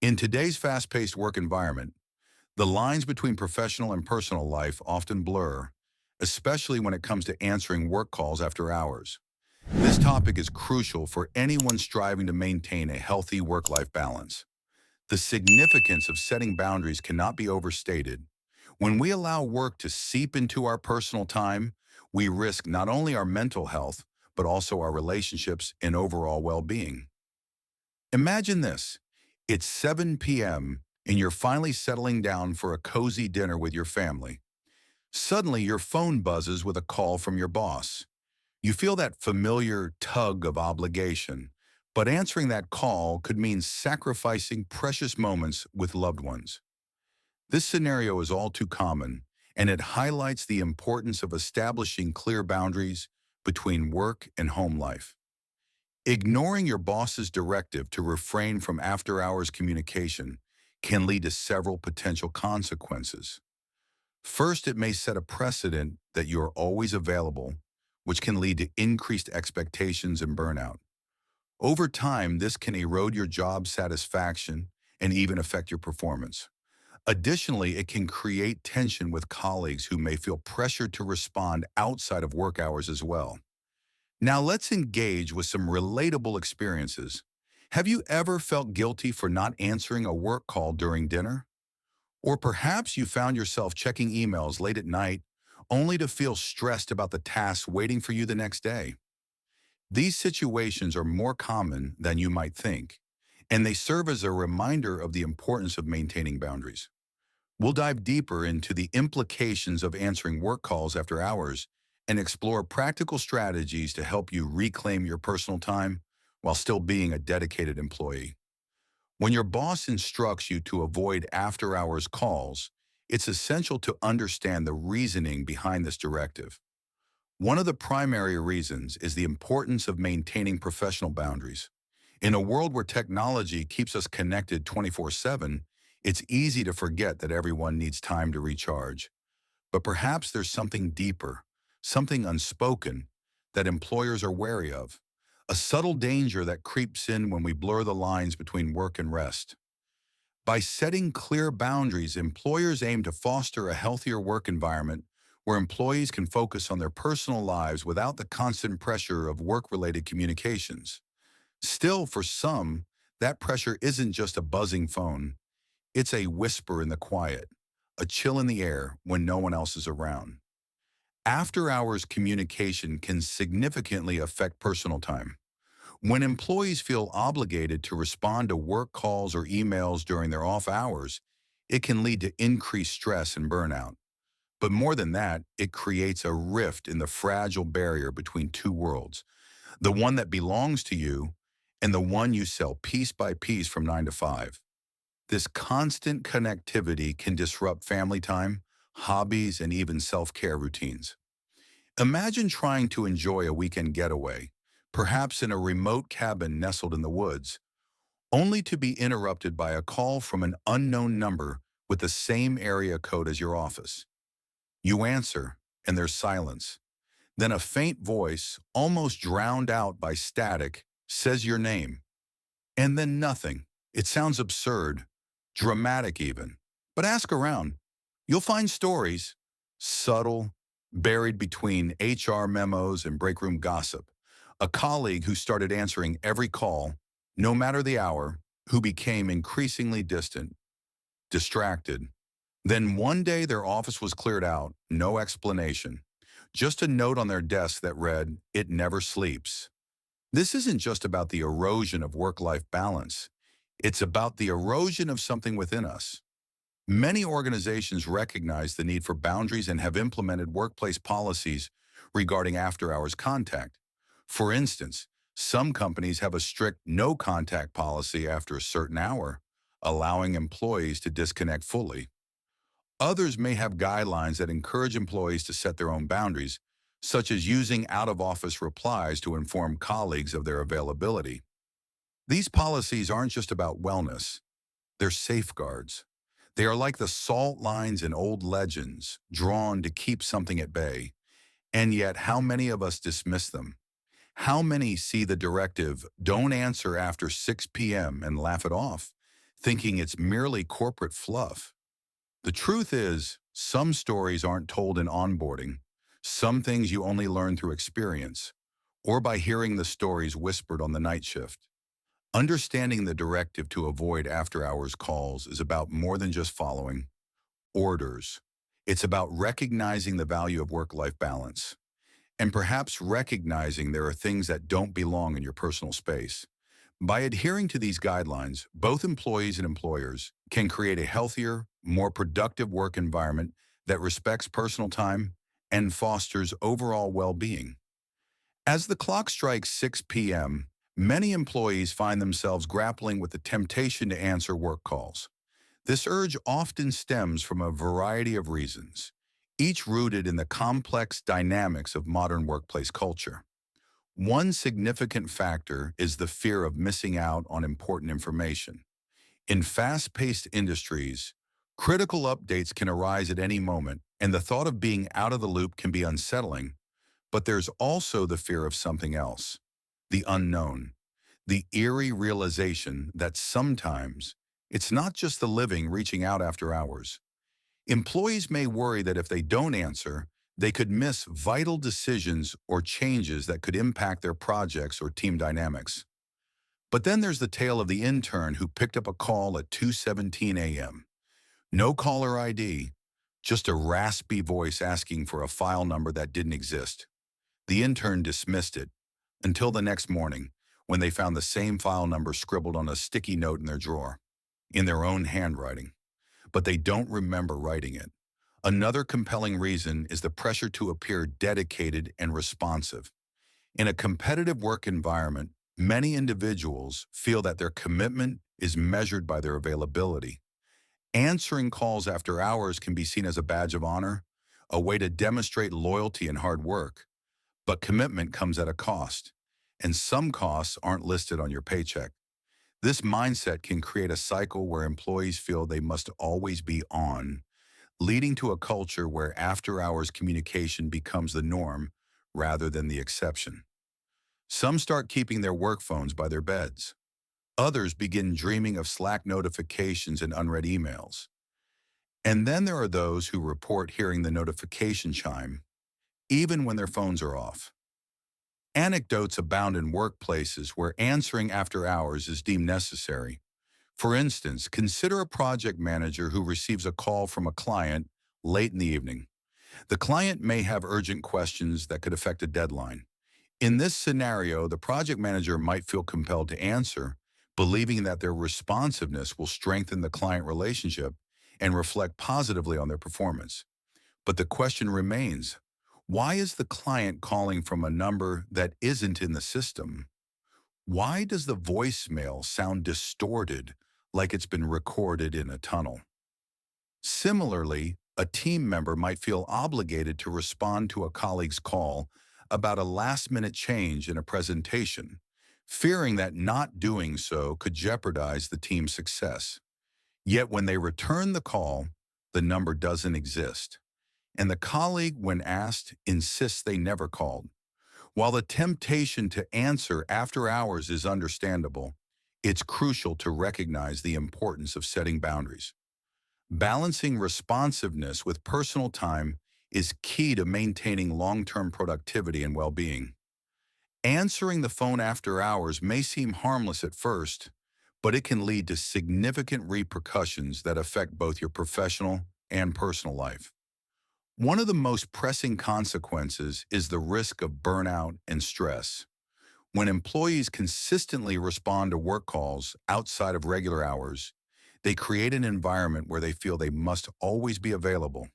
In today's fast-paced work environment, the lines between professional and personal life often blur, especially when it comes to answering work calls after hours. This topic is crucial for anyone striving to maintain a healthy work-life balance. The significance of setting boundaries cannot be overstated. When we allow work to seep into our personal time, we risk not only our mental health, but also our relationships and overall well-being. Imagine this. It's 7 p.m. and you're finally settling down for a cozy dinner with your family. Suddenly, your phone buzzes with a call from your boss. You feel that familiar tug of obligation, but answering that call could mean sacrificing precious moments with loved ones. This scenario is all too common, and it highlights the importance of establishing clear boundaries between work and home life. Ignoring your boss's directive to refrain from after-hours communication can lead to several potential consequences. First, it may set a precedent that you are always available, which can lead to increased expectations and burnout. Over time, this can erode your job satisfaction and even affect your performance. Additionally, it can create tension with colleagues who may feel pressured to respond outside of work hours as well. Now let's engage with some relatable experiences. Have you ever felt guilty for not answering a work call during dinner? Or perhaps you found yourself checking emails late at night only to feel stressed about the tasks waiting for you the next day. These situations are more common than you might think, and they serve as a reminder of the importance of maintaining boundaries. We'll dive deeper into the implications of answering work calls after hours and explore practical strategies to help you reclaim your personal time while still being a dedicated employee. When your boss instructs you to avoid after-hours calls, it's essential to understand the reasoning behind this directive. One of the primary reasons is the importance of maintaining professional boundaries. In a world where technology keeps us connected 24/7, it's easy to forget that everyone needs time to recharge. But perhaps there's something deeper, something unspoken, that employers are wary of. A subtle danger that creeps in when we blur the lines between work and rest. By setting clear boundaries, employers aim to foster a healthier work environment where employees can focus on their personal lives without the constant pressure of work-related communications. Still, for some, that pressure isn't just a buzzing phone. It's a whisper in the quiet, a chill in the air when no one else is around. After-hours communication can significantly affect personal time. When employees feel obligated to respond to work calls or emails during their off hours, it can lead to increased stress and burnout. But more than that, it creates a rift in the fragile barrier between two worlds, the one that belongs to you and the one you sell piece by piece from 9 to 5. This constant connectivity can disrupt family time, hobbies, and even self-care routines. Imagine trying to enjoy a weekend getaway, perhaps in a remote cabin nestled in the woods, only to be interrupted by a call from an unknown number with the same area code as your office. You answer, and there's silence. Then a faint voice, almost drowned out by static, says your name. And then nothing. It sounds absurd, dramatic even. But ask around. You'll find stories, subtle, buried between HR memos and breakroom gossip. A colleague who started answering every call, no matter the hour, who became increasingly distant, distracted. Then one day their office was cleared out, no explanation. Just a note on their desk that read, "It never sleeps." This isn't just about the erosion of work-life balance. It's about the erosion of something within us. Many organizations recognize the need for boundaries and have implemented workplace policies regarding after-hours contact. For instance, some companies have a strict no-contact policy after a certain hour, allowing employees to disconnect fully. Others may have guidelines that encourage employees to set their own boundaries, such as using out-of-office replies to inform colleagues of their availability. These policies aren't just about wellness, they're safeguards. They are like the salt lines in old legends, drawn to keep something at bay. And yet, how many of us dismiss them? How many see the directive, "Don't answer after 6 p.m." and laugh it off, thinking it's merely corporate fluff. The truth is, some stories aren't told in onboarding. Some things you only learn through experience, or by hearing the stories whispered on the night shift. Understanding the directive to avoid after-hours calls is about more than just following orders. It's about recognizing the value of work-life balance, and perhaps recognizing there are things that don't belong in your personal space. By adhering to these guidelines, both employees and employers can create a healthier, more productive work environment that respects personal time and fosters overall well-being. As the clock strikes 6 p.m., many employees find themselves grappling with the temptation to answer work calls. This urge often stems from a variety of reasons, each rooted in the complex dynamics of modern workplace culture. One significant factor is the fear of missing out on important information. In fast-paced industries, critical updates can arise at any moment, and the thought of being out of the loop can be unsettling. But there's also the fear of something else, the unknown, the eerie realization that sometimes it's not just the living reaching out after hours. Employees may worry that if they don't answer, they could miss vital decisions or changes that could impact their projects or team dynamics. But then there's the tale of the intern who picked up a call at 2:17 a.m. No caller ID, just a raspy voice asking for a file number that didn't exist. The intern dismissed it until the next morning when they found the same file number scribbled on a sticky note in their drawer, in their own handwriting. But they don't remember writing it. Another compelling reason is the pressure to appear dedicated and responsive. In a competitive work environment, many individuals feel that their commitment is measured by their availability. Answering calls after hours can be seen as a badge of honor, a way to demonstrate loyalty and hard work. But commitment comes at a cost, and some costs aren't listed on your paycheck. This mindset can create a cycle where employees feel they must always be on, leading to a culture where after-hours communication becomes the norm rather than the exception. Some start keeping their work phones by their beds. Others begin dreaming of Slack notifications and unread emails. And then there are those who report hearing the notification chime, even when their phones are off. Anecdotes abound in workplaces where answering after hours is deemed necessary. For instance, consider a project manager who receives a call from a client late in the evening. The client may have urgent questions that could affect a deadline. In this scenario, the project manager might feel compelled to answer, believing that their responsiveness will strengthen the client relationship and reflect positively on their performance. But the question remains, why is the client calling from a number that isn't in the system? Why does the voicemail sound distorted, like it's been recorded in a tunnel? Similarly, a team member might feel obligated to respond to a colleague's call about a last-minute change in a presentation, fearing that not doing so could jeopardize the team's success. Yet when they return the call, the number doesn't exist, and the colleague, when asked, insists they never called. While the temptation to answer after hours is understandable, it's crucial to recognize the importance of setting boundaries. Balancing responsiveness with personal time is key to maintaining long-term productivity and well-being. Answering the phone after hours may seem harmless at first, but it can lead to significant repercussions that affect both your professional and personal life. One of the most pressing consequences is the risk of burnout and stress. When employees consistently respond to work calls outside of regular hours, they create an environment where they feel they must always be available.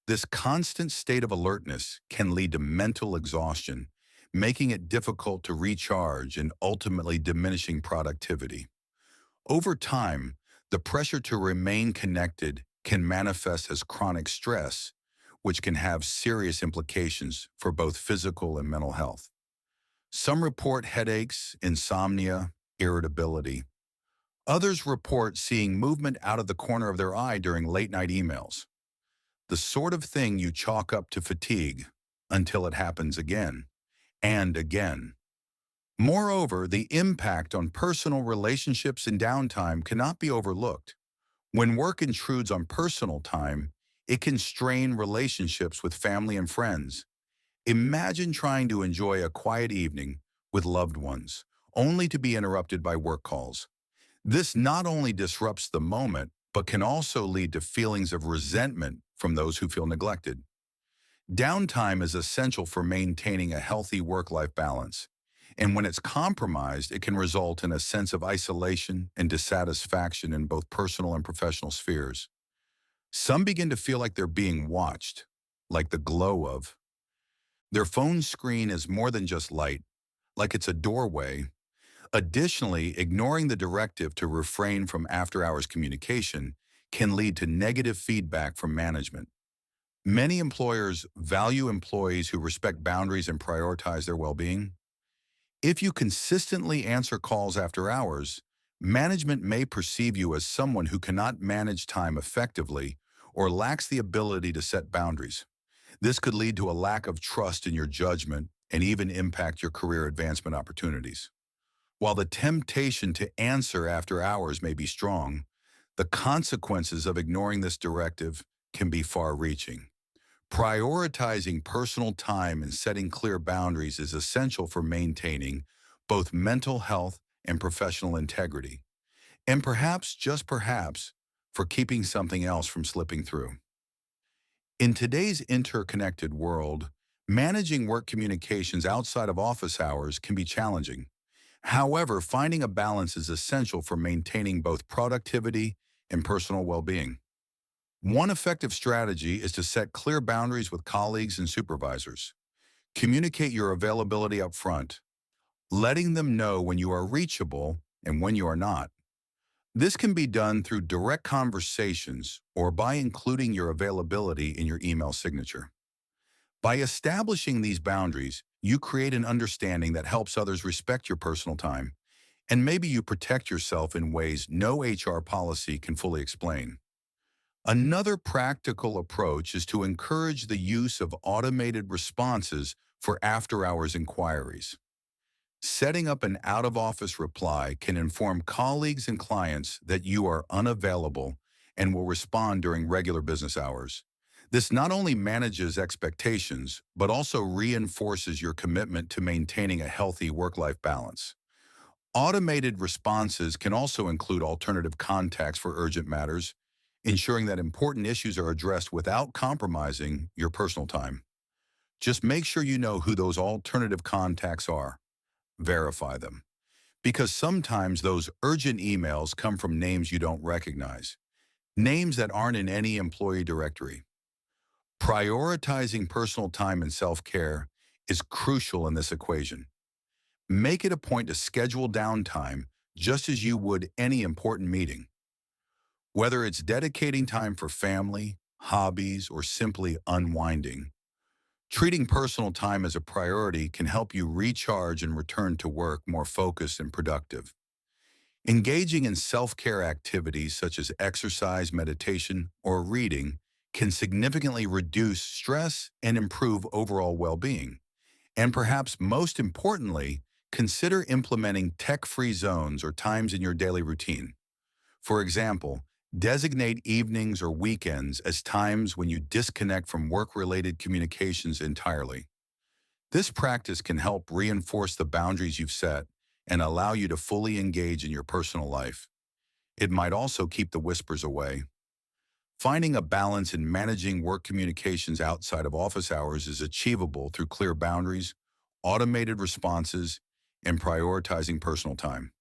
This constant state of alertness can lead to mental exhaustion, making it difficult to recharge and ultimately diminishing productivity. Over time, the pressure to remain connected can manifest as chronic stress, which can have serious implications for both physical and mental health. Some report headaches, insomnia, irritability. Others report seeing movement out of the corner of their eye during late-night emails, the sort of thing you chalk up to fatigue until it happens again and again. Moreover, the impact on personal relationships and downtime cannot be overlooked. When work intrudes on personal time, it can strain relationships with family and friends. Imagine trying to enjoy a quiet evening with loved ones, only to be interrupted by work calls. This not only disrupts the moment, but can also lead to feelings of resentment from those who feel neglected. Downtime is essential for maintaining a healthy work-life balance. And when it's compromised, it can result in a sense of isolation and dissatisfaction in both personal and professional spheres. Some begin to feel like they're being watched, like the glow of. Their phone screen is more than just light, like it's a doorway. Additionally, ignoring the directive to refrain from after-hours communication can lead to negative feedback from management. Many employers value employees who respect boundaries and prioritize their well-being. If you consistently answer calls after hours, management may perceive you as someone who cannot manage time effectively or lacks the ability to set boundaries. This could lead to a lack of trust in your judgment and even impact your career advancement opportunities. While the temptation to answer after hours may be strong, the consequences of ignoring this directive can be far-reaching. Prioritizing personal time and setting clear boundaries is essential for maintaining both mental health and professional integrity, and perhaps, just perhaps, for keeping something else from slipping through. In today's interconnected world, managing work communications outside of office hours can be challenging. However, finding a balance is essential for maintaining both productivity and personal well-being. One effective strategy is to set clear boundaries with colleagues and supervisors. Communicate your availability up front, letting them know when you are reachable and when you are not. This can be done through direct conversations or by including your availability in your email signature. By establishing these boundaries, you create an understanding that helps others respect your personal time, and maybe you protect yourself in ways no HR policy can fully explain. Another practical approach is to encourage the use of automated responses for after-hours inquiries. Setting up an out-of-office reply can inform colleagues and clients that you are unavailable and will respond during regular business hours. This not only manages expectations, but also reinforces your commitment to maintaining a healthy work-life balance. Automated responses can also include alternative contacts for urgent matters, ensuring that important issues are addressed without compromising your personal time. Just make sure you know who those alternative contacts are. Verify them. Because sometimes those urgent emails come from names you don't recognize, names that aren't in any employee directory. Prioritizing personal time and self-care is crucial in this equation. Make it a point to schedule downtime just as you would any important meeting. Whether it's dedicating time for family, hobbies, or simply unwinding, treating personal time as a priority can help you recharge and return to work more focused and productive. Engaging in self-care activities such as exercise, meditation, or reading can significantly reduce stress and improve overall well-being. And perhaps most importantly, consider implementing tech-free zones or times in your daily routine. For example, designate evenings or weekends as times when you disconnect from work-related communications entirely. This practice can help reinforce the boundaries you've set and allow you to fully engage in your personal life. It might also keep the whispers away. Finding a balance in managing work communications outside of office hours is achievable through clear boundaries, automated responses, and prioritizing personal time.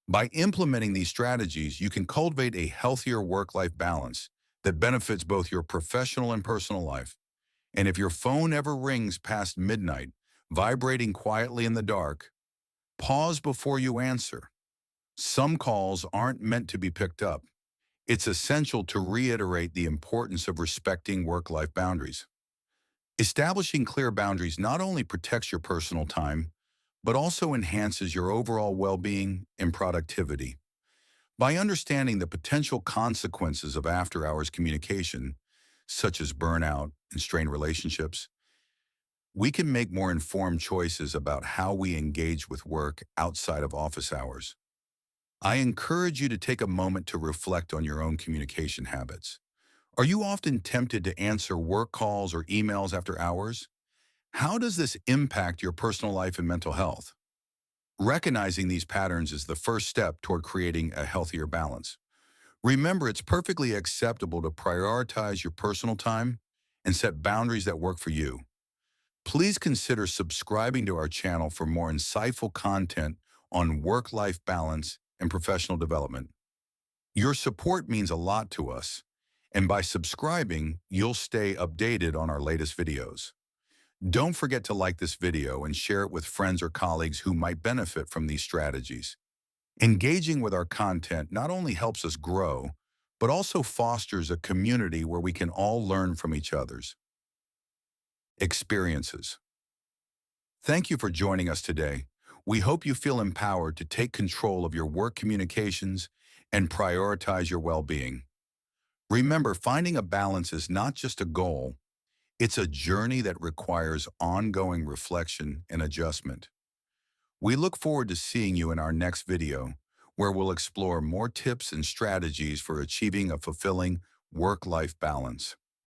By implementing these strategies, you can cultivate a healthier work-life balance that benefits both your professional and personal life. And if your phone ever rings past midnight, vibrating quietly in the dark, pause before you answer. Some calls aren't meant to be picked up. It's essential to reiterate the importance of respecting work-life boundaries. Establishing clear boundaries not only protects your personal time, but also enhances your overall well-being and productivity. By understanding the potential consequences of after-hours communication, such as burnout and strained relationships, we can make more informed choices about how we engage with work outside of office hours. I encourage you to take a moment to reflect on your own communication habits. Are you often tempted to answer work calls or emails after hours? How does this impact your personal life and mental health? Recognizing these patterns is the first step toward creating a healthier balance. Remember, it's perfectly acceptable to prioritize your personal time and set boundaries that work for you. Please consider subscribing to our channel for more insightful content on work-life balance and professional development. Your support means a lot to us, and by subscribing, you'll stay updated on our latest videos. Don't forget to like this video and share it with friends or colleagues who might benefit from these strategies. Engaging with our content not only helps us grow, but also fosters a community where we can all learn from each other's experiences. Thank you for joining us today. We hope you feel empowered to take control of your work communications and prioritize your well-being. Remember, finding a balance is not just a goal, it's a journey that requires ongoing reflection and adjustment. We look forward to seeing you in our next video, where we'll explore more tips and strategies for achieving a fulfilling work-life balance.